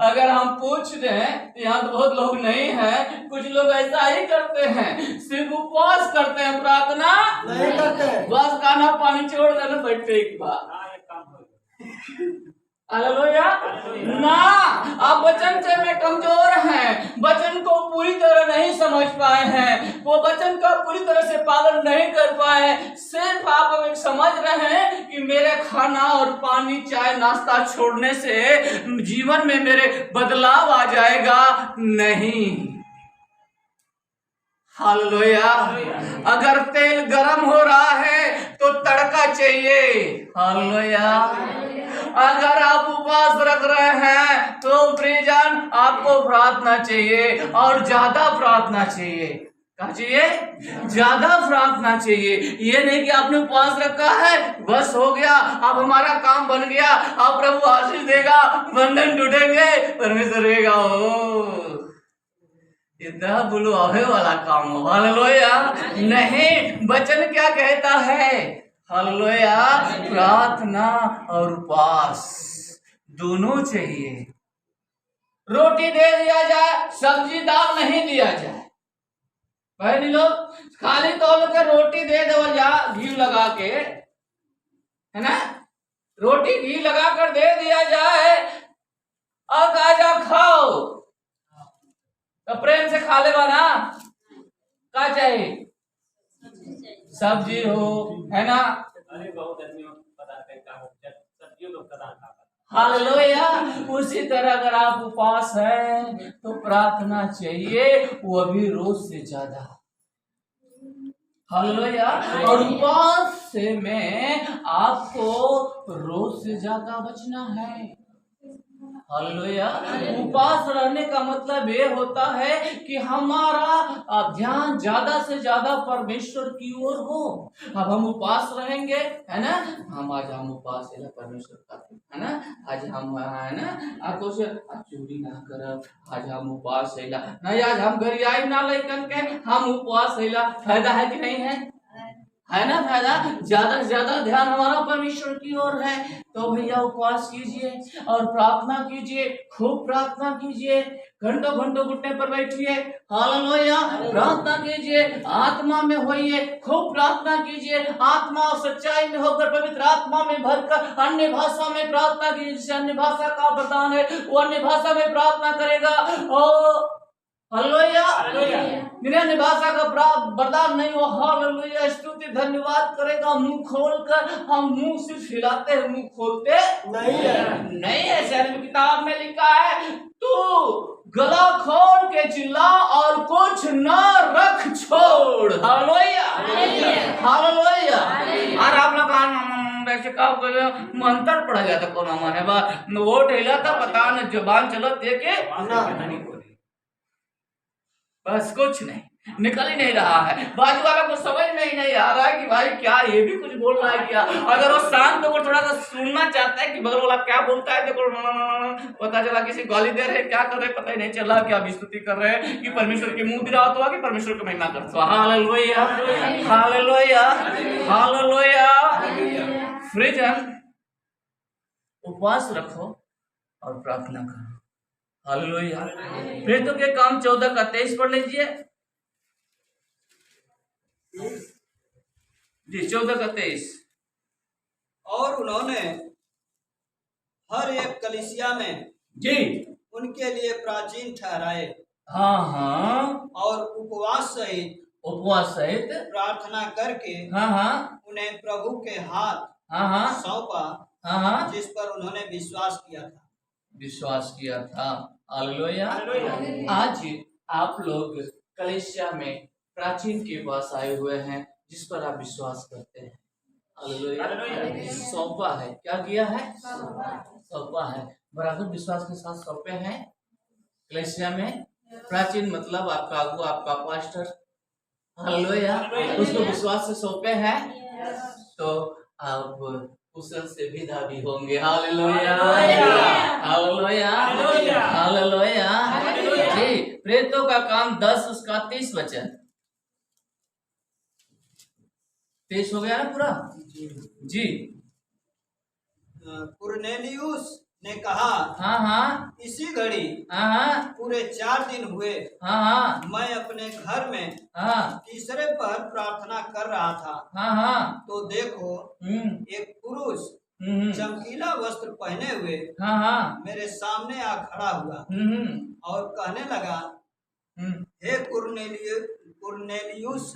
अगर हम पूछ रहे हैं, यहाँ तो बहुत लोग नहीं हैं, कुछ लोग ऐसा ही करते हैं, सिर्फ उपवास करते हैं, प्रार्थना नहीं करते, बस खाना पानी छोड़ देना, बैठते एक बार। हालेलुया ना, आप वचन से में कमजोर हैं, वचन को पूरी तरह नहीं समझ पाए हैं, वो वचन का पूरी तरह से पालन नहीं कर पाए हैं। सिर्फ आप अब समझ रहे हैं कि मेरे खाना और पानी चाय नाश्ता छोड़ने से जीवन में मेरे बदलाव आ जाएगा, नहीं। हालेलुया। अगर तेल गरम हो रहा है तो तड़का चाहिए। हालेलुया। अगर आप उपवास रख रहे हैं तो प्रियजन आपको प्रार्थना चाहिए, और ज्यादा प्रार्थना चाहिए। क्या चाहिए? ज्यादा प्रार्थना चाहिए। ये नहीं कि आपने उपवास रखा है, बस हो गया, अब हमारा काम बन गया, अब प्रभु आशीष देगा, बंधन टूटेंगे, परमेश्वर देगा। ओ इतना बोलो आवे वाला काम हो। हालेलुया नहीं, वचन क्या कहता है? हालेलुया, प्रार्थना और उपवास दोनों चाहिए। रोटी दे दिया जाए, सब्जी दाल नहीं दिया जाए। भाई लोग खाली तौल के रोटी दे दो जा, घी लगा के, है ना, रोटी घी लगा कर दे दिया जाए, अब आजा खाओ, तो प्रेम से खा ले ना। क्या चाहिए? सब्जी हो, है ना। अरे बहुत आदमी सब्जियों को प्रदान करता। हालेलुया। उसी तरह अगर आप उपवास हैं तो प्रार्थना चाहिए, वो भी रोज से ज्यादा। हालेलुया। और उपवास से में आपको रोज से ज्यादा बचना है। हालेलुया। उपवास रहने का मतलब ये होता है कि हमारा ध्यान ज्यादा से ज्यादा परमेश्वर की ओर हो। अब हम उपवास रहेंगे, है ना, हम उपवास है परमेश्वर का, है ना, आज हम, है ना, आपको से चोरी ना करब, आज हम उपवास है नहीं, आज हम गरियाई ना लेकर के हम उपवास है। फायदा है कि नहीं है ना, फायदा। ज्यादा से ज्यादा ध्यान हमारा परमेश्वर की ओर है, तो भैया उपवास कीजिए और प्रार्थना कीजिए, खूब प्रार्थना कीजिए, घंटों घंटों घुटने पर बैठिए, हालेलुया, प्रार्थना कीजिए, आत्मा में होइए, खूब प्रार्थना कीजिए, आत्मा और सच्चाई में होकर पवित्र आत्मा में भरकर अन्य भाषा में प्रार्थना कीजिए। जिसे अन्य भाषा का वरदान है वो अन्य भाषा में प्रार्थना करेगा। और हालेलुया, अन्य भाषा का वरदान नहीं हो, हालेलुया, स्तुति धन्यवाद करेगा मुंह खोलकर। हम मुंह सिर्फ हिलाते हैं, मुंह खोलते नहीं है। शहर में किताब में लिखा है, तू गला खोल के चिल्ला और कुछ न रख छोड़। Hallelujah, hallelujah. और आप लोग वैसे का मंत्र पढ़ा गया था कोना माने बा वोट हिला था, पता न जुबान चलो देखे बस कुछ नहीं, निकल ही नहीं रहा है। बाजू वाला को समझ में ही नहीं आ रहा है कि भाई क्या ये भी कुछ बोल रहा है क्या। अगर वो शांत होकर थोड़ा सा सुनना चाहता है कि बगल वाला क्या बोलता है, देखो पता चला किसी गाली दे रहे, क्या कर रहे पता ही नहीं चल रहा, क्या स्तुति कर रहे हैं कि परमेश्वर के मुंह गिरा हुआ कि परमेश्वर की महिमा करते हो। Hallelujah, hallelujah, hallelujah. फ्रीजन उपवास रखो और प्रार्थना करो। हालेलुया। फिर तो क्या काम 14 का 23 पढ़ लीजिए जी, 14 का 23। और उन्होंने हर एक कलीसिया में जी उनके लिए प्राचीन ठहराए, हाँ, और उपवास सहित प्रार्थना करके उन्हें प्रभु के हाथ सौंपा, जिस पर उन्होंने विश्वास किया था। हालेलुया। आज आप लोग कलीसिया में प्राचीन के पास आए हुए हैं जिस पर आप विश्वास करते हैं। हालेलुया। सौंपा है, क्या किया है? सौंपा है, बराबर विश्वास के साथ सौंपे हैं कलीसिया में। प्राचीन मतलब आपका अगुआ, आपका पास्टर, हालेलुया, उसको विश्वास से सौंपे हैं, तो आप कुशल से विदा भी होंगे। Hallelujah, hallelujah, hallelujah. जी, प्रेरितों का काम 10 उसका 30 वचन 23 हो गया ना पूरा जी। कुरनेलियुस ने कहा, इसी घड़ी पूरे 4 दिन हुए, मैं अपने घर में तीसरे पर प्रार्थना कर रहा था, तो देखो एक पुरुष चमकीला वस्त्र पहने हुए मेरे सामने आ खड़ा हुआ और कहने लगा, हे कुरनेलियुस,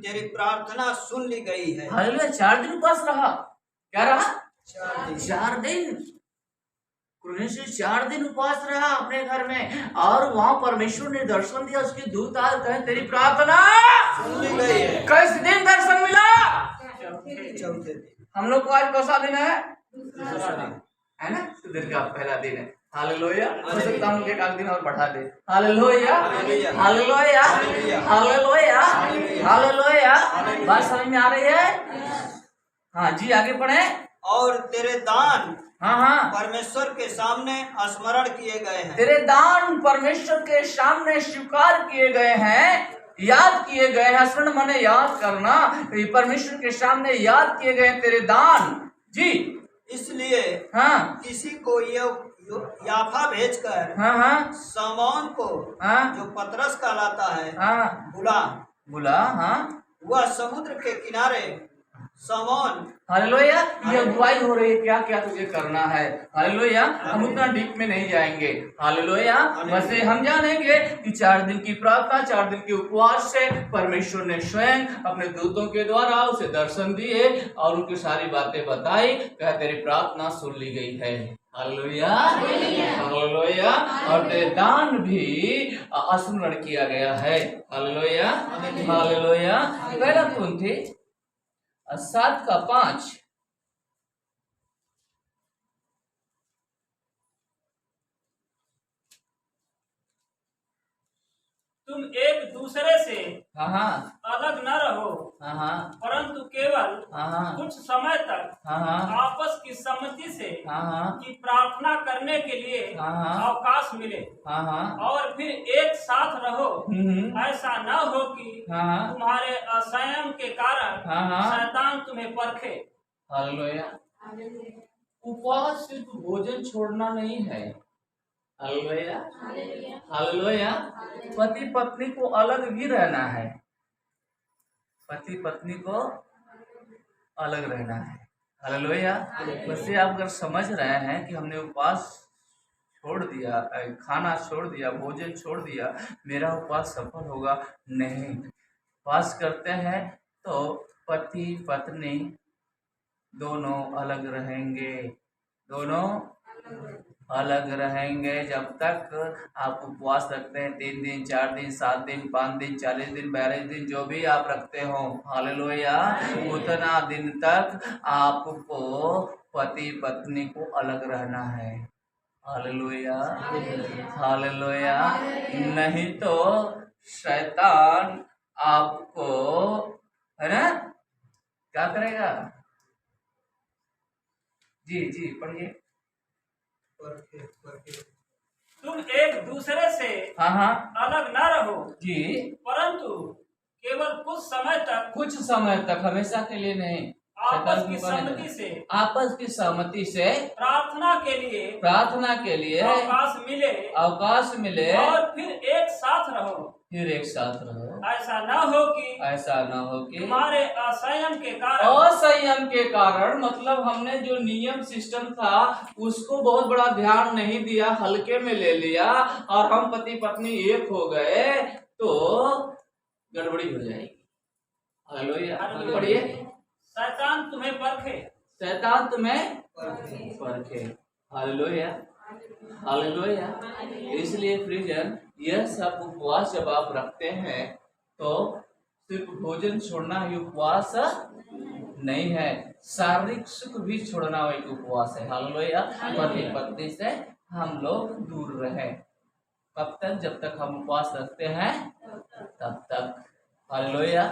तेरी प्रार्थना सुन ली गई है। हालेलुया। 4 दिन उपवास रहा, क्या रहा? 4 दिन। कुरनेलियुस 4 दिन उपवास रहा अपने घर में, और वहाँ परमेश्वर ने दर्शन दिया, उसके दूत आए, कहे तेरी प्रार्थना सुन ली गई है। किस दिन दर्शन मिला? चौथे दिन। हम लोग को आज कौन सा दिन है ना, तो दिन का पहला दिन है। हालेलुया। हो सकता है हम लोग एक दिन और बढ़ा दे। Hallelujah, hallelujah, hallelujah, hallelujah. बात समझ में आ रही है? हाँ जी, आगे पढ़े। और तेरे दान परमेश्वर के सामने स्मरण किए गए हैं। तेरे दान परमेश्वर के सामने स्वीकार किए गए हैं, याद किए गए हैं। स्मरण माने याद करना, परमेश्वर के सामने याद किए गए तेरे दान जी। इसलिए किसी को याफा भेजकर शमौन को, जो पतरस कहलाता है, बुला वह समुद्र के किनारे शमौन। हालेलुया। ये अगुवाई हो रही है, क्या क्या तुझे करना है। हालेलुया। हम उतना डीप में नहीं जाएंगे। हालेलुया। वैसे हम जानेंगे कि 4 दिन की प्रार्थना, 4 दिन के उपवास से परमेश्वर ने स्वयं अपने दूतों के द्वारा उसे दर्शन दिए और उनकी सारी बातें बताई, कहा तेरी प्रार्थना सुन ली गई है। Hallelujah, hallelujah. और तेरे दान भी स्मरण किया गया है। Hallelujah, hallelujah. पहला कुरिन्थी 7 का 5। तुम एक दूसरे से हाँ अलग न रहो, हाँ परंतु केवल हाँ कुछ समय तक हाँ आपस की सम्मति से हाँ कि प्रार्थना करने के लिए हाँ अवकाश मिले, हाँ और फिर एक साथ रहो। ऐसा न हो कि हाँ तुम्हारे असंयम के कारण हाँ शैतान तुम्हें परखे। हालेलुया। उपवास सिर्फ भोजन छोड़ना नहीं है। Hallelujah hallelujah. पति पत्नी को अलग भी रहना है, पति पत्नी को अलग रहना है। हालेलुया। वैसे आप अगर समझ रहे हैं कि हमने उपवास छोड़ दिया, खाना छोड़ दिया, भोजन छोड़ दिया, मेरा उपवास सफल होगा, नहीं। उपवास करते हैं तो पति पत्नी दोनों अलग रहेंगे, दोनों अलग रहेंगे। जब तक आप उपवास रखते हैं, 3 दिन 4 दिन 7 दिन 5 दिन 40 दिन 42 दिन जो भी आप रखते हो, हालेलुया, उतना दिन तक आपको पति पत्नी को अलग रहना है। Hallelujah hallelujah. नहीं तो शैतान आपको, है ना, क्या करेगा? जी जी पढ़िए। तुम एक दूसरे से हाँ अलग न रहो जी, परंतु केवल कुछ समय तक, हमेशा के लिए नहीं, आपस की सहमति से, आपस की सहमति से प्रार्थना के लिए अवकाश मिले, और फिर एक साथ रहो। ऐसा न हो कि तुम्हारे असंयम के कारण, मतलब हमने जो नियम सिस्टम था उसको बहुत बड़ा ध्यान नहीं दिया, हल्के में ले लिया, और हम पति पत्नी एक हो गए तो गड़बड़ी हो जाएगी। हालेलुया पढ़िए। शैतान तुम्हें परखे। Hallelujah hallelujah. इसलिए प्रियजन, यह सब उपवास जब आप रखते हैं तो सिर्फ भोजन छोड़ना ही उपवास नहीं है, शारीरिक सुख भी छोड़ना एक उपवास है। हालेलुया। पति पत्नी से हम लोग दूर रहे, कब तक? जब तक हम उपवास रखते हैं तब तक। हालेलुया।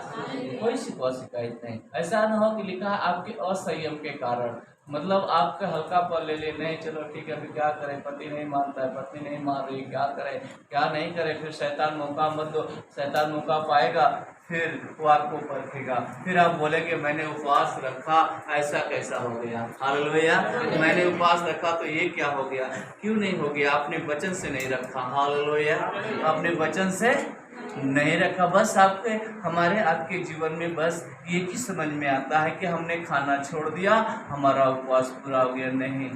कोई शिकायत नहीं। ऐसा न हो कि लिखा है आपके असंयम के कारण, मतलब आपका हल्का पर ले ले, नहीं चलो ठीक है, अभी क्या करें, पति नहीं मानता है, पत्नी नहीं मान रही, क्या करें क्या नहीं करें, फिर शैतान मौका मत दो, शैतान मौका पाएगा, फिर वो आपको परखेगा, फिर आप बोलेंगे मैंने उपवास रखा, ऐसा कैसा हो गया। हालेलुया। मैंने उपवास रखा तो ये क्या हो गया? क्यों नहीं हो गया? आपने वचन से नहीं रखा। हालेलुया। आपने वचन से नहीं रखा। बस आपके जीवन में बस ये ही समझ में आता है कि हमने खाना छोड़ दिया, हमारा उपवास पूरा हो गया। नहीं,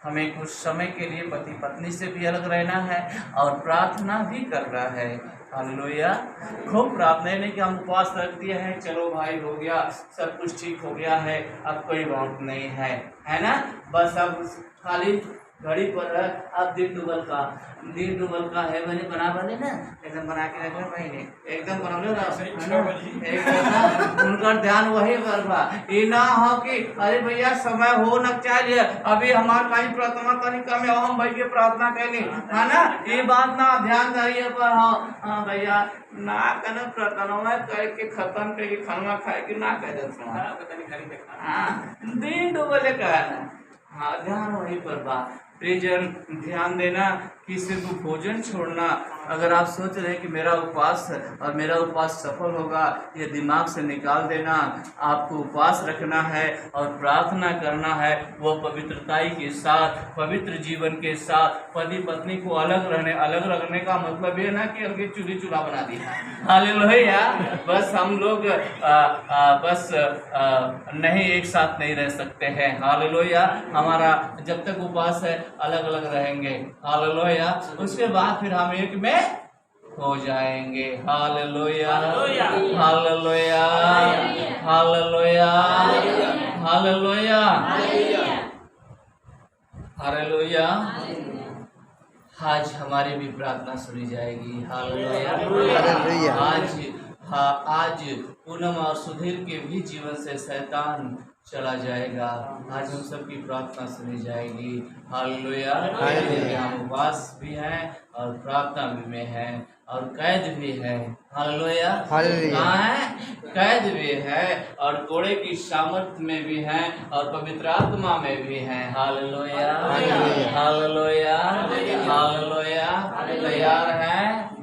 हमें कुछ समय के लिए पति पत्नी से भी अलग रहना है और प्रार्थना भी करना है। हालेलुया। खूब प्रार्थना, नहीं कि हम उपवास रख दिए हैं, चलो भाई हो गया, सब कुछ ठीक हो गया है, अब कोई बात नहीं है, है ना, बस अब खाली घड़ी पर है। अब दिन डूबल का है, मैंने बने ना, एकदम बना के रखे महीने, एकदम बनौले उनका ध्यान वही पर बा। ये ना हो कि अरे भैया समय हो न चाहिए, अभी हमारे कहीं प्रार्थना करने कम है, हम भाई के प्रार्थना कैली, है ना, ये बात ना ध्यान करिए पर। हाँ भैया ना कहना प्रार्थना करके खत्म करके खाना खाए कि ना कह दे, हाँ दिन डूबले कहना। हाँ ध्यान वही पर बा। प्रियजन, ध्यान देना कि सिर्फ भोजन छोड़ना, अगर आप सोच रहे हैं कि मेरा उपवास और मेरा उपवास सफल होगा, ये दिमाग से निकाल देना। आपको उपवास रखना है और प्रार्थना करना है, वो पवित्रताई के साथ, पवित्र जीवन के साथ। पति पत्नी को अलग रखने का मतलब ये ना कि उनकी चूल्हा बना दिया। हालेलुया। बस हम लोग नहीं, एक साथ नहीं रह सकते हैं। हालेलुया। हमारा जब तक उपवास है अलग अलग रहेंगे। हालेलुया। उसके बाद फिर हम एक में हो जाएंगे। Hallelujah hallelujah hallelujah hallelujah hallelujah. आज हमारी भी प्रार्थना सुनी जाएगी। हालेलुया। आज पूनम और सुधीर के भी जीवन से शैतान चला जाएगा। आज हम सबकी प्रार्थना सुनी जाएगी। हालेलुया। हम उपवास भी हैं और प्रार्थना भी में हैं और कैद भी है। हालेलुया। कहाँ है? कैद भी है और कोड़े की सामर्थ में भी है और पवित्र आत्मा में भी है। हालेलुया। हालेलुया। हालेलुया। तैयार है?